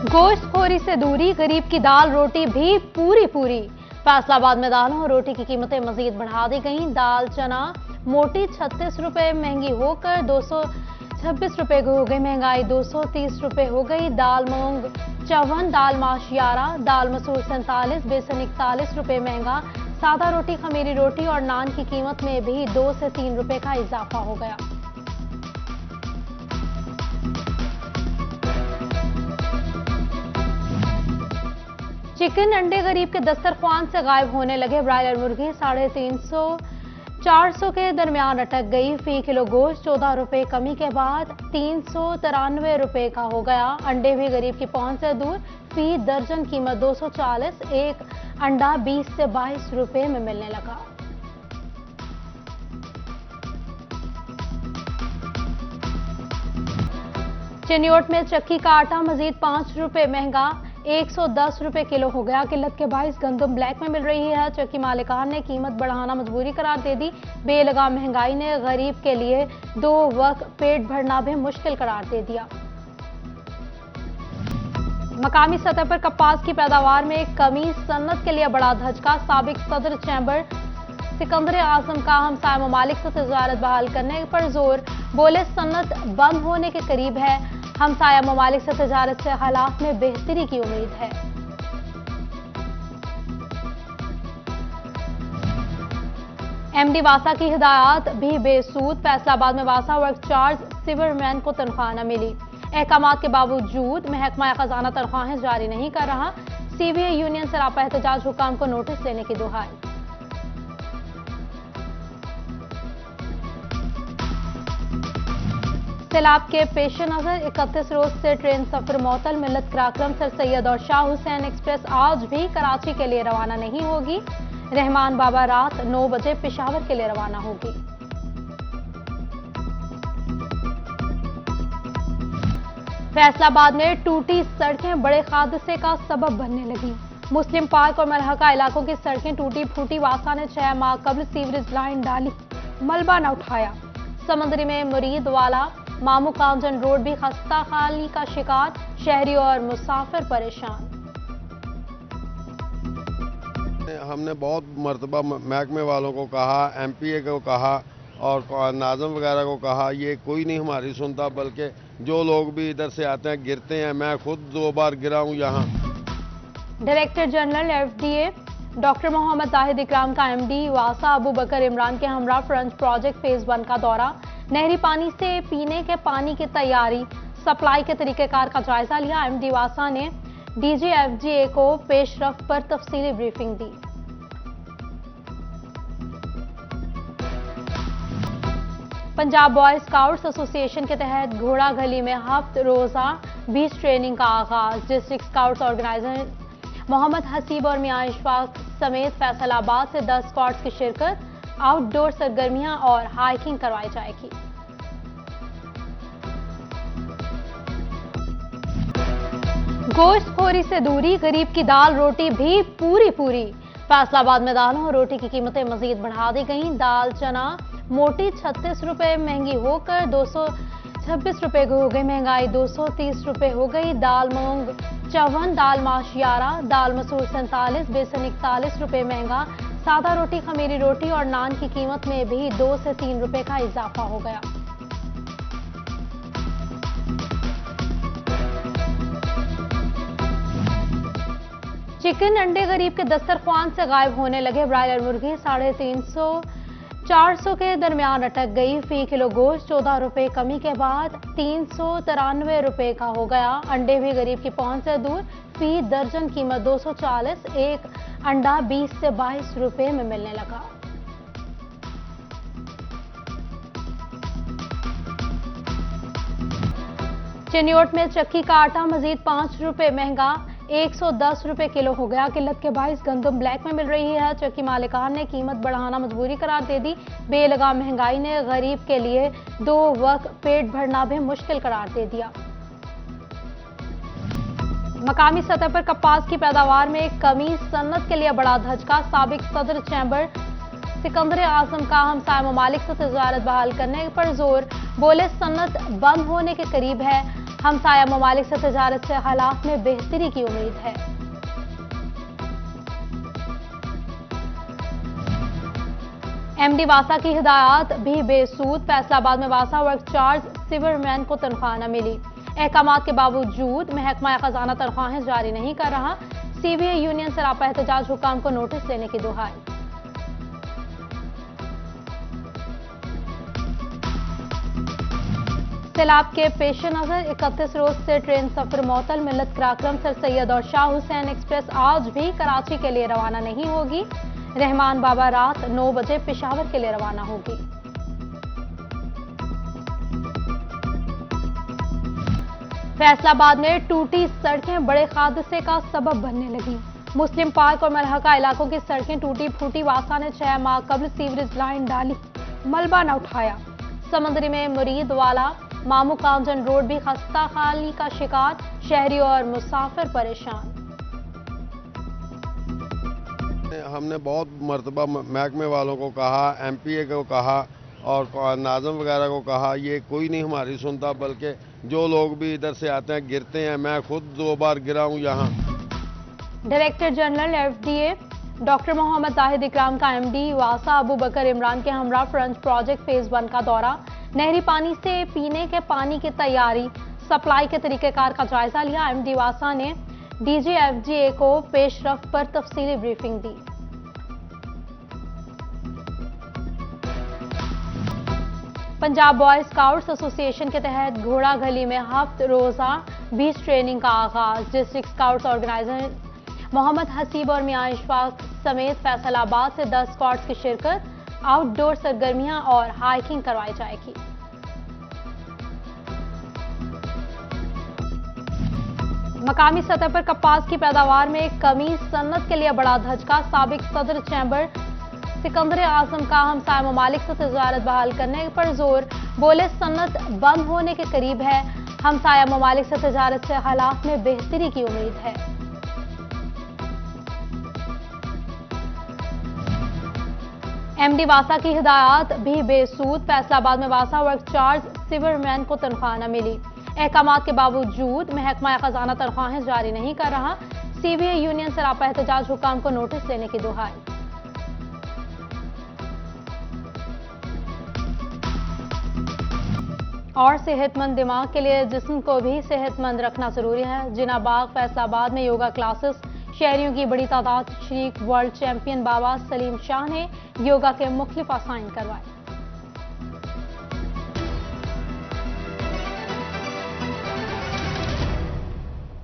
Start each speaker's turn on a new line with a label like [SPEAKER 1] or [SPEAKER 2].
[SPEAKER 1] गोश्तखोरी से दूरी, गरीब की दाल रोटी भी पूरी पूरी। फैसलाबाद में दालों और रोटी की कीमतें मजीद बढ़ा दी गईं। दाल चना मोटी 36 रुपए महंगी होकर 226 रुपए हो गई। महंगाई 230 रुपए हो गई। दाल मूंग 54, दाल माश 11, दाल मसूर 47, बेसन 41 रुपए महंगा। सादा रोटी, खमीरी रोटी और नान की कीमत में भी 2 से 3 रुपए का इजाफा हो गया। चिकन अंडे गरीब के दस्तरख्वान से गायब होने लगे। ब्रायलर मुर्गी 350-400 के दरमियान अटक गई। फी किलो गोश्त 14 रुपए कमी के बाद 393 रुपए का हो गया। अंडे भी गरीब की पहुंच से दूर। फी दर्जन कीमत 240, एक अंडा 20 से 22 रुपए में मिलने लगा। चिन्योट में चक्की का आटा मजीद 5 रुपए महंगा, 110 रुपए किलो हो गया। किल्लत के बाइस गंदम ब्लैक में मिल रही है। चक्की मालिकान ने कीमत बढ़ाना मजबूरी करार दे दी। बेलगाम महंगाई ने गरीब के लिए 2 वक्त पेट भरना भी मुश्किल करार दे दिया। मकामी सतह पर कपास की पैदावार में कमी, सन्नत के लिए बड़ा धचका। साबिक सदर चैम्बर सिकंदर आजम का हमसाया ममालिक से तिजारत बहाल करने पर जोर। बोले सन्नत बंद होने के करीब है। हमसाया ममालिक से तिजारत से हालात में बेहतरी की उम्मीद है। एमडी वासा की हिदायत भी बेसूद। फैसलाबाद में वासा वर्क चार्ज सिवरमैन को तनख्वाह न मिली। अहकामात के बावजूद महकमा खजाना तनख्वाहें जारी नहीं कर रहा। सीवीए यूनियन सरापा एहतजाज हुकाम को नोटिस लेने की दुहाई। सैलाब के पेश नजर 31 रोज से ट्रेन सफर मअतल। मिल्लत कराक्रम सर सैयद और शाह हुसैन एक्सप्रेस आज भी कराची के लिए रवाना नहीं होगी। रहमान बाबा रात 9 बजे पेशावर के लिए रवाना होगी। फैसलाबाद में टूटी सड़कें बड़े हादसे का सबब बनने लगी। मुस्लिम पार्क और मलहका इलाकों की सड़कें टूटी फूटी। वासा ने 6 माह कबल सीवरेज लाइन डाली, मलबा न उठाया। समंदरी में मुरीद वाला मामू कांजन रोड भी खस्ता हाली का शिकार। शहरी और मुसाफिर परेशान।
[SPEAKER 2] हमने बहुत मरतबा महकमे वालों को कहा, एमपीए को कहा और नाज़म वगैरह को कहा, ये कोई नहीं हमारी सुनता। बल्कि जो लोग भी इधर से आते हैं गिरते हैं। मैं खुद 2 बार गिरा हूँ यहाँ।
[SPEAKER 1] Director general FDA doctor Mohammad Zahid Ikram का एमडी वासा अबू बकर इमरान के हमरा फ्रंट प्रोजेक्ट फेज 1 का दौरा। नहरी पानी से पीने के पानी की तैयारी, सप्लाई के तरीकेकार का जायजा लिया। एमडी वासा ने डीजीएफजीए को पेशरफ पर तफसीली ब्रीफिंग दी। पंजाब बॉय स्काउट्स एसोसिएशन के तहत घोड़ा गली में हफ्त रोजा बीच ट्रेनिंग का आगाज। District scouts organiser Mohammad Haseeb और मियां इशफाक समेत फैसलाबाद से 10 स्क्वाड्स की शिरकत। आउटडोर सरगर्मियां और हाइकिंग करवाई जाएगी। गोश्तखोरी से दूरी, गरीब की दाल रोटी भी पूरी पूरी। फैसलाबाद में दालों और रोटी की कीमतें मजीद बढ़ा दी गईं। दाल चना मोटी 36 रुपए महंगी होकर 226 रुपए हो गई। महंगाई 230 रुपए हो गई। दाल मूंग 54, दाल माश 11, दाल मसूर 47, बेसन 41 रुपए महंगा। सादा रोटी, खमीरी रोटी और नान की कीमत में भी 2 से 3 रुपए का इजाफा हो गया। चिकन अंडे गरीब के दस्तरख्वान से गायब होने लगे। ब्रायलर मुर्गी 350-400 के दरमियान अटक गई। फी किलो गोश्त 14 रुपए कमी के बाद 393 रुपए का हो गया। अंडे भी गरीब की पहुंच से दूर। फी दर्जन कीमत 240, एक अंडा 20 से 22 रुपए में मिलने लगा। चिन्योट में चक्की का आटा मजीद 5 रुपए महंगा, 110 रुपए किलो हो गया। किल्लत के बाइस गंदम ब्लैक में मिल रही है। चक्की मालिकान ने कीमत बढ़ाना मजबूरी करार दे दी। बेलगाम महंगाई ने गरीब के लिए 2 वक्त पेट भरना भी मुश्किल करार दे दिया। मकामी सतह पर कपास की पैदावार में कमी, सन्नत के लिए बड़ा धचका। साबिक सदर चैम्बर सिकंदर आजम का हमसाया ममालिक से तिजारत बहाल करने पर जोर। बोले सन्नत बंद होने के करीब है। हमसाया ममालिक से तजारत से हालात में बेहतरी की उम्मीद है। एमडी वासा की हिदायत भी बेसूद, फैसलाबाद में वासा वर्क चार्ज सिवरमैन को तनख्वाह न मिली। अहकामात के बावजूद महकमा खजाना तनख्वाहें जारी नहीं कर रहा। सीबीआई यूनियन सरापा एहतजाज हुकाम को नोटिस लेने की दुहाई। सैलाब के पेश नजर 31 रोज से ट्रेन सफर मौतल। मिल्लत कराक्रम सर सैयद और शाह हुसैन एक्सप्रेस आज भी कराची के लिए रवाना नहीं होगी। रहमान बाबा रात 9 बजे पेशावर के लिए रवाना होगी। फैसलाबाद में टूटी सड़कें बड़े हादसे का सबब बनने लगी। मुस्लिम पार्क और मलहका इलाकों की सड़कें टूटी फूटी। वासा ने 6 माह कबल सीवरेज लाइन डाली, मलबा न उठाया। समंदरी में मुरीद वाला मामू कामजन रोड भी खस्ता हाली का शिकार। शहरी और मुसाफिर परेशान।
[SPEAKER 2] हमने बहुत मरतबा महकमे वालों को कहा, एमपीए को कहा और नाज़म वगैरह को कहा, ये कोई नहीं हमारी सुनता, बल्कि जो लोग भी इधर से आते हैं गिरते हैं। मैं खुद 2 बार गिरा हूँ यहाँ।
[SPEAKER 1] Director general FDA doctor Mohammad Zahid Ikram का एमडी वासा अबू बकर इमरान के हमरा फ्रंट प्रोजेक्ट फेज 1 का दौरा। नहरी पानी से पीने के पानी की तैयारी, सप्लाई के तरीकेकार का जायजा लिया। एमडी वासा ने डीजीएफजीए को पेशरफ्त पर तफसीली ब्रीफिंग दी। पंजाब बॉय स्काउट्स एसोसिएशन के तहत घोड़ा गली में हफ्त रोजा बीच ट्रेनिंग का आगाज। District scouts organiser Mohammad Haseeb और मियां इशफाक समेत फैसलाबाद से 10 स्क्वाड्स की शिरकत। आउटडोर सरगर्मियां और हाइकिंग करवाई जाएगी। मकामी सतह पर कपास की पैदावार में कमी, सन्नत के लिए बड़ा धचका। साबिक सदर चैम्बर सिकंदर आजम का हमसाया ममालिक से तजारत बहाल करने पर जोर। बोले सन्नत बंद होने के करीब है। हमसाया ममालिक से तजारत से हालात में बेहतरी की उम्मीद है। एमडी वासा की हिदायत भी बेसूद, फैसलाबाद में वासा वर्क चार्ज सिवरमैन को तनख्वाह न मिली। अहकामात के बावजूद महकमा खजाना तनख्वाहें जारी नहीं कर रहा। सीबीआई यूनियन सरापा एहतजाज हुकाम को नोटिस लेने की दुहाई। और सेहतमंद दिमाग के लिए जिस्म को भी सेहतमंद रखना जरूरी है। जिनाबाग फैसलाबाद में योगा क्लासेस, शहरियों की बड़ी तादाद शरीक। वर्ल्ड चैंपियन बाबा सलीम शाह ने योगा के मुख्तलिफ आसान करवाए।